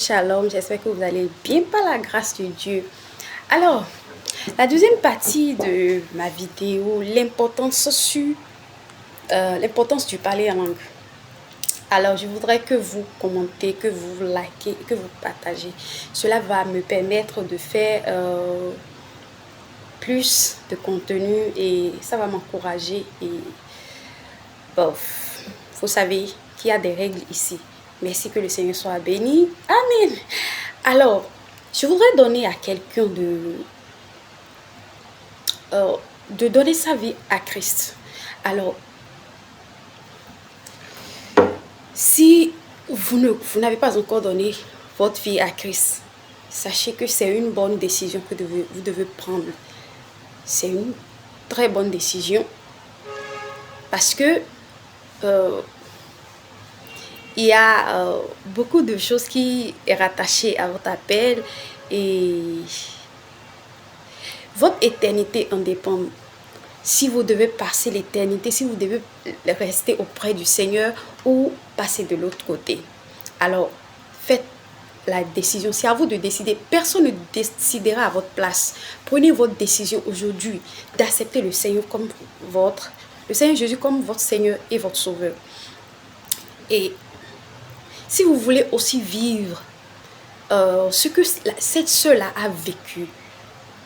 Shalom, j'espère que vous allez bien par la grâce de Dieu. Alors, la deuxième partie de ma vidéo, l'importance du parler en langue. Alors, je voudrais que vous commentez, que vous likez, que vous partagez. Cela va me permettre de faire plus de contenu et ça va m'encourager. Et bof, vous savez qu'il y a des règles ici. Merci, que le Seigneur soit béni. Amen. Alors, je voudrais donner à quelqu'un de donner sa vie à Christ. Alors, si vous n'avez pas encore donné votre vie à Christ, sachez que c'est une bonne décision que vous devez prendre. C'est une très bonne décision parce que il y a beaucoup de choses qui est rattachées à votre appel et votre éternité en dépend. Si vous devez passer l'éternité, si vous devez rester auprès du Seigneur ou passer de l'autre côté. Alors, faites la décision. C'est à vous de décider. Personne ne décidera à votre place. Prenez votre décision aujourd'hui d'accepter le Seigneur comme le Seigneur Jésus comme votre Seigneur et votre Sauveur. Et si vous voulez aussi vivre ce que cette sœur-là a vécu,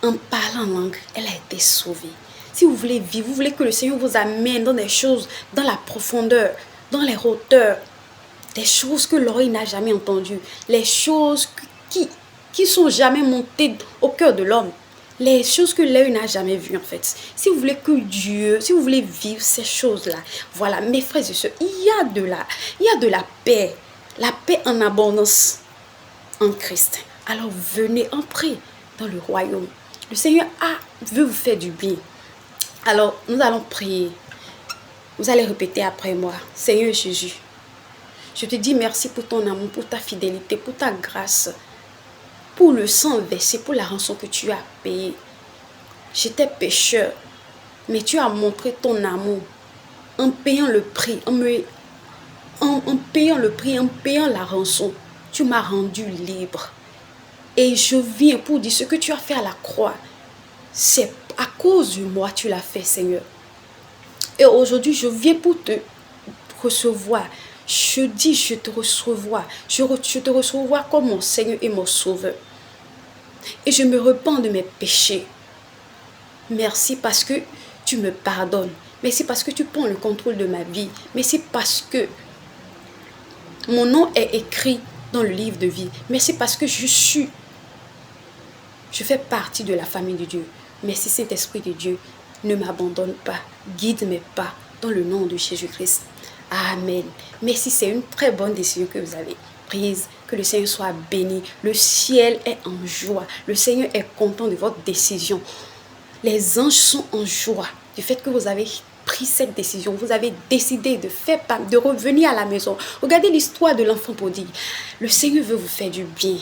en parlant en langue, elle a été sauvée. Si vous voulez vivre, vous voulez que le Seigneur vous amène dans des choses, dans la profondeur, dans les hauteurs, des choses que l'oreille n'a jamais entendues, les choses qui sont jamais montées au cœur de l'homme, les choses que l'œil n'a jamais vues en fait. Si vous voulez que Dieu, si vous voulez vivre ces choses-là, voilà, mes frères et sœurs, il y a de la paix en abondance en Christ. Alors venez entrer dans le royaume. Le Seigneur veut vous faire du bien. Alors, nous allons prier. Vous allez répéter après moi. Seigneur Jésus, je te dis merci pour ton amour, pour ta fidélité, pour ta grâce, pour le sang versé, pour la rançon que tu as payée. J'étais pécheur, mais tu as montré ton amour en payant le prix, en payant la rançon. Tu m'as rendu libre. Et je viens pour dire ce que tu as fait à la croix. C'est à cause de moi tu l'as fait, Seigneur. Et aujourd'hui, je viens pour te recevoir. Je dis, je te recevoir. Je te recevoir comme mon Seigneur et mon Sauveur. Et je me repens de mes péchés. Merci parce que tu me pardonnes. Merci parce que tu prends le contrôle de ma vie. Merci parce que mon nom est écrit dans le livre de vie. Merci parce que je fais partie de la famille de Dieu. Merci Saint-Esprit de Dieu, ne m'abandonne pas, guide mes pas dans le nom de Jésus-Christ. Amen. Merci, c'est une très bonne décision que vous avez prise. Que le Seigneur soit béni. Le ciel est en joie. Le Seigneur est content de votre décision. Les anges sont en joie du fait que vous avez pris cette décision. Vous avez décidé de revenir à la maison. Regardez l'histoire de l'enfant prodigue. Le Seigneur veut vous faire du bien.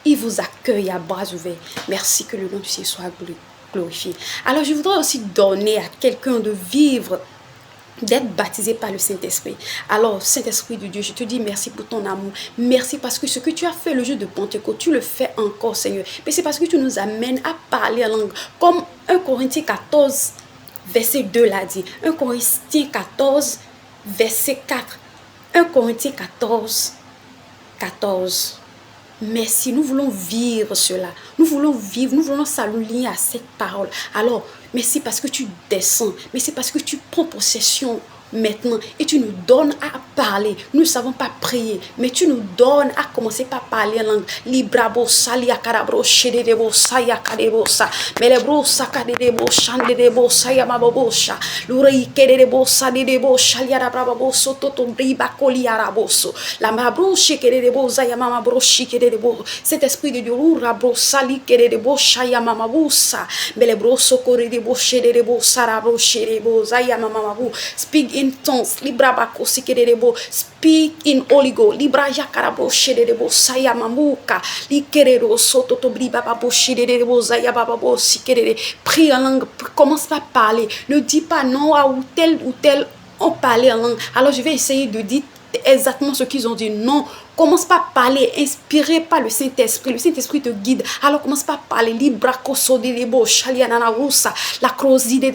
Il vous accueille à bras ouverts. Merci, que le nom du Seigneur soit glorifié. Alors, je voudrais aussi donner à quelqu'un de vivre, d'être baptisé par le Saint-Esprit. Alors, Saint-Esprit de Dieu, je te dis merci pour ton amour. Merci parce que ce que tu as fait le jour de Pentecôte, tu le fais encore, Seigneur. Mais c'est parce que tu nous amènes à parler en langue. Comme 1 Corinthiens 14, verset 2 l'a dit. 1 Corinthiens 14, verset 4. 1 Corinthiens 14, 14. Merci, nous voulons vivre cela. Nous voulons s'aligner à cette parole. Alors, merci parce que tu descends. Merci parce que tu prends possession maintenant et tu nous donnes à parler. Nous ne savons pas prier, mais tu nous donnes à commencer par parler en langue. Librabo salia carabro shedebo saya kadebosa. Melebro sakadebo shandebo saya mabosha. Lurei kedebo sadebo shalia brabo soto briba koliaraboso. La mabro shekedebo saya mama bro shikedebo. Cet esprit de Dieu rabo sali kedebo shaya mama busa. Melebro sokorebo shedebo sarabro shedebo saya mama mabu. Speak in tongues, librabako sikerebo. Speak in Holy Ghost, libra yakarabo shedebo saya mamuka, likerero soto to bribabo shedebo saya bababo sikerere. Prie en langue, commence par parler. Ne dis pas non à ou tel on parlait en langue. Alors je vais essayer de dire exactement ce qu'ils ont dit. Non, commence par parler, inspiré par le Saint-Esprit. Le Saint-Esprit te guide. Alors commence par parler. La crosie de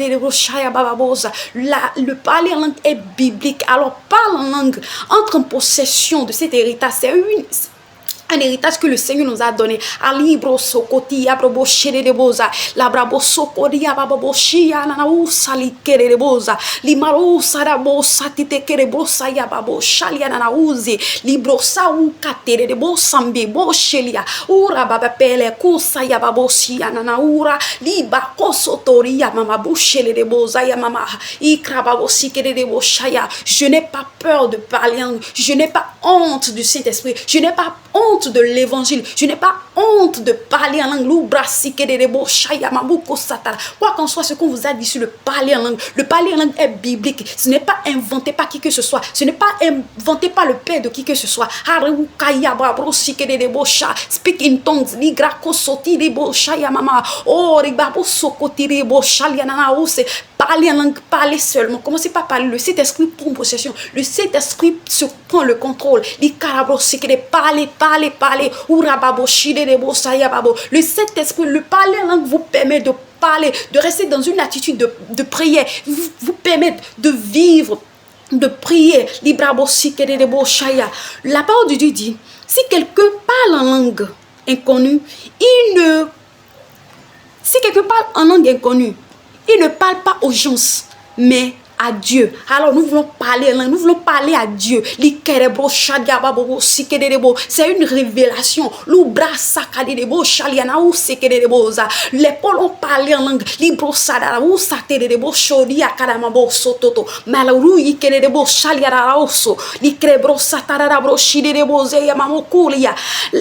le parler en langue est biblique. Alors parle en langue. Entre en possession de cet héritage. C'est un héritage que le Seigneur nous a donné. Alibro sokoti abrobo chere de boza, la brabo sokori ababo shia na usa li kere de boza, li maro sarabo satite kere bosa ya babo shalia na uzi, libro sa u katere de bosambe bo shelia, ura baba pele kusa ya babo shia na ura, liba kosotori ya mama bushele de boza ya mama, ikra babo sikere de boshaya. Je n'ai pas peur de parler, je n'ai pas honte du Saint-Esprit, je n'ai pas honte de l'évangile. Je n'ai pas honte de parler en langue. Quoi qu'en soit ce qu'on vous a dit sur le parler en langue, le parler en langue est biblique. Ce n'est pas inventé par qui que ce soit. Ce n'est pas inventé par le père de qui que ce soit. Speak in tongues. Parler en langue, parler seulement. Commencez par parler. Le Saint-Esprit prend possession. Le Saint-Esprit se prend le contrôle. Parler. Le Saint-Esprit, le parler en langue vous permet de parler, de rester dans une attitude de prière, vous permet de vivre, de prier. La parole de Dieu dit, si quelqu'un parle en langue inconnue, si quelqu'un parle en langue inconnue, il ne parle pas aux gens, mais à Dieu. Alors nous voulons parler à Dieu. C'est une révélation. Les Pauls ont parlé en langue.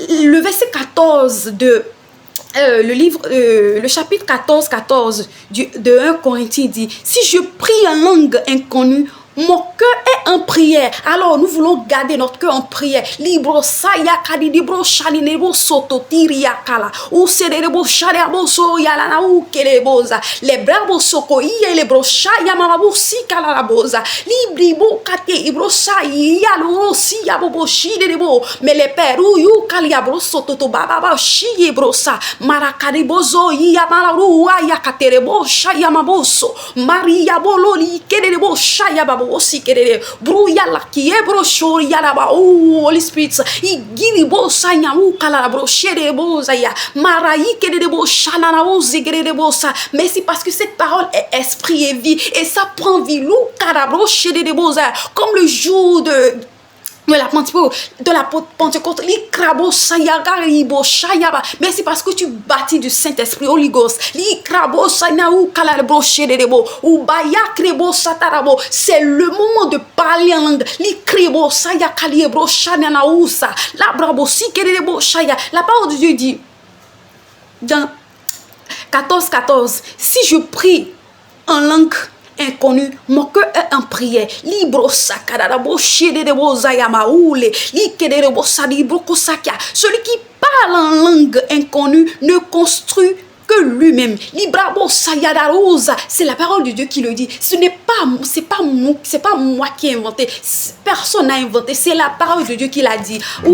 Le verset 14 de le chapitre 14 de 1 Corinthiens dit, si je prie en langue inconnue, mon cœur est en prière. Alors nous voulons garder notre cœur en prière. Libro saya kadi libro shali nebo soto tiria kala. Ou serebo shali aboso yala na u keleboza. Les brabo soko iya le broshaya mamabu si kala la boza. Libri bo kate ibro sai ya lo si ya bobo shi debo. Mais les pères yu kali ya bro soto to baba shi brosa. Marakari bozo ya malaru ya katerebo shaya maboso. Maria bololi kelebo shaya babo. Aussi que brouilla la qui est brochori yalaba oh Holy Spirit igiri bosa nyamu kala brochere bosa ya maraï que de bosa na ozi que de bosa. Mais c'est parce que cette parole est esprit et vie et ça prend vie lou kala brochere de bosa comme le jour de la Pentecôte, mais c'est parce que tu bâtis du Saint-Esprit, Holy Ghost. C'est le moment de parler en langue. La parole de Dieu dit dans 14, si je prie en langue inconnu, mon cœur est en prière. Celui qui parle en langue inconnue ne construit que lui-même. C'est la parole de Dieu qui le dit. C'est pas moi qui ai inventé. Personne n'a inventé. C'est la parole de Dieu qui l'a dit. Je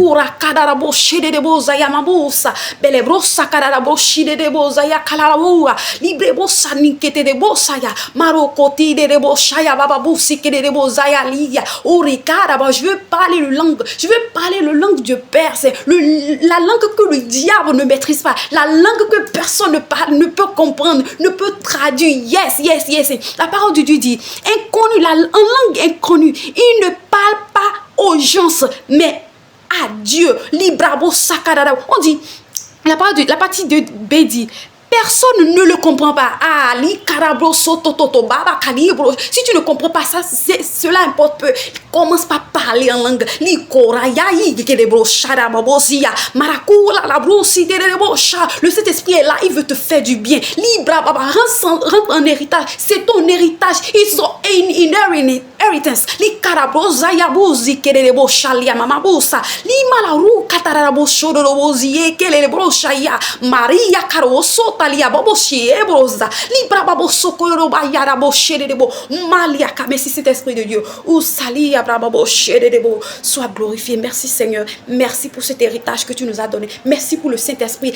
veux parler le langue. Je veux parler le langue du Père. C'est la langue que le diable ne maîtrise pas. La langue que personne ne peut comprendre, ne peut traduire. Yes. La parole de Dieu dit, inconnu, en langue inconnue, il ne parle pas aux gens, mais à Dieu. On dit, la partie de B dit, personne ne le comprend pas. Si tu ne comprends pas ça, cela importe peu. Commence par parler en langue. Le Saint-Esprit est là, il veut te faire du bien. Rentre en héritage. C'est ton héritage. Ils sont inheritance. Li karaboza ya bozi kelele bo shalia mama bosa. Li malaru katarabo shodo bozi kelele bro shaya. Maria karo sota lia bobo shie broza. Li braba sokoro ba yara bo shede de bo. Malia merci Saint-Esprit de Dieu. Ou sali braba bo shede de bo. Sois glorifié. Merci Seigneur. Merci pour cet héritage que tu nous as donné. Merci pour le Saint-Esprit.